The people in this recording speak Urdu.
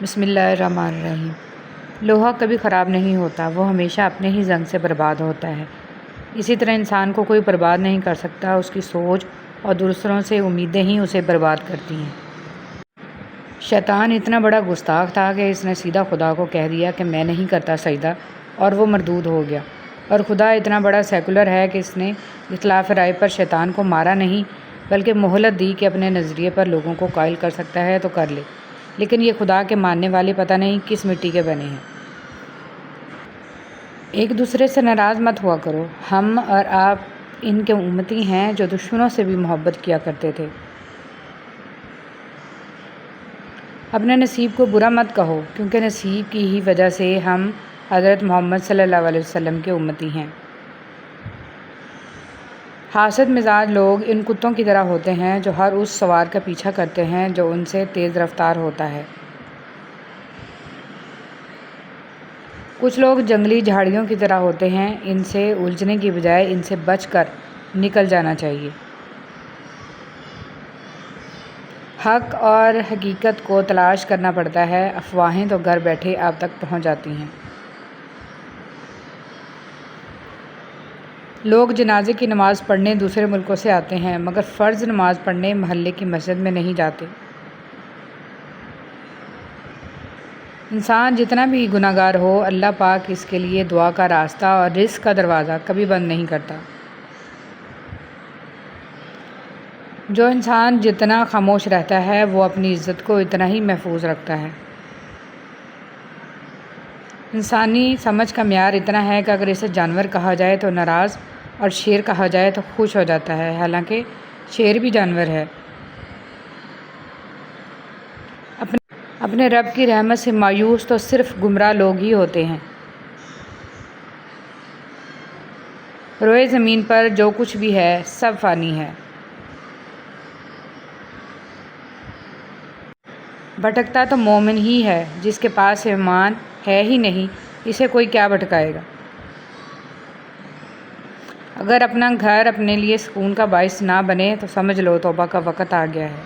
بسم اللہ الرحمن الرحیم۔ لوہا کبھی خراب نہیں ہوتا، وہ ہمیشہ اپنے ہی زنگ سے برباد ہوتا ہے۔ اسی طرح انسان کو کوئی برباد نہیں کر سکتا، اس کی سوچ اور دوسروں سے امیدیں ہی اسے برباد کرتی ہیں۔ شیطان اتنا بڑا گستاخ تھا کہ اس نے سیدھا خدا کو کہہ دیا کہ میں نہیں کرتا سجدہ، اور وہ مردود ہو گیا۔ اور خدا اتنا بڑا سیکولر ہے کہ اس نے اختلاف رائے پر شیطان کو مارا نہیں، بلکہ مہلت دی کہ اپنے نظریے پر لوگوں کو قائل کر سکتا ہے تو کر لے، لیکن یہ خدا کے ماننے والے پتہ نہیں کس مٹی کے بنے ہیں۔ ایک دوسرے سے ناراض مت ہوا کرو، ہم اور آپ ان کے امتی ہیں جو دشمنوں سے بھی محبت کیا کرتے تھے۔ اپنے نصیب کو برا مت کہو، کیونکہ نصیب کی ہی وجہ سے ہم حضرت محمد صلی اللہ علیہ وسلم کے امتی ہیں۔ حاسد مزاج لوگ ان کتوں کی طرح ہوتے ہیں جو ہر اس سوار کا پیچھا کرتے ہیں جو ان سے تیز رفتار ہوتا ہے۔ کچھ لوگ جنگلی جھاڑیوں کی طرح ہوتے ہیں، ان سے الجھنے کی بجائے ان سے بچ کر نکل جانا چاہیے۔ حق اور حقیقت کو تلاش کرنا پڑتا ہے، افواہیں تو گھر بیٹھے آپ تک پہنچ جاتی ہیں۔ لوگ جنازے کی نماز پڑھنے دوسرے ملکوں سے آتے ہیں، مگر فرض نماز پڑھنے محلے کی مسجد میں نہیں جاتے۔ انسان جتنا بھی گناہ گار ہو، اللہ پاک اس کے لیے دعا کا راستہ اور رزق کا دروازہ کبھی بند نہیں کرتا۔ جو انسان جتنا خاموش رہتا ہے، وہ اپنی عزت کو اتنا ہی محفوظ رکھتا ہے۔ انسانی سمجھ کا معیار اتنا ہے کہ اگر اسے جانور کہا جائے تو ناراض اور شیر کہا جائے تو خوش ہو جاتا ہے، حالانکہ شیر بھی جانور ہے۔ اپنے رب کی رحمت سے مایوس تو صرف گمراہ لوگ ہی ہوتے ہیں۔ روئے زمین پر جو کچھ بھی ہے سب فانی ہے۔ بھٹکتا تو مومن ہی ہے، جس کے پاس ایمان ہے ہی نہیں، اسے کوئی کیا بھٹکائے گا۔ اگر اپنا گھر اپنے لیے سکون کا باعث نہ بنے تو سمجھ لو توبہ کا وقت آ گیا ہے۔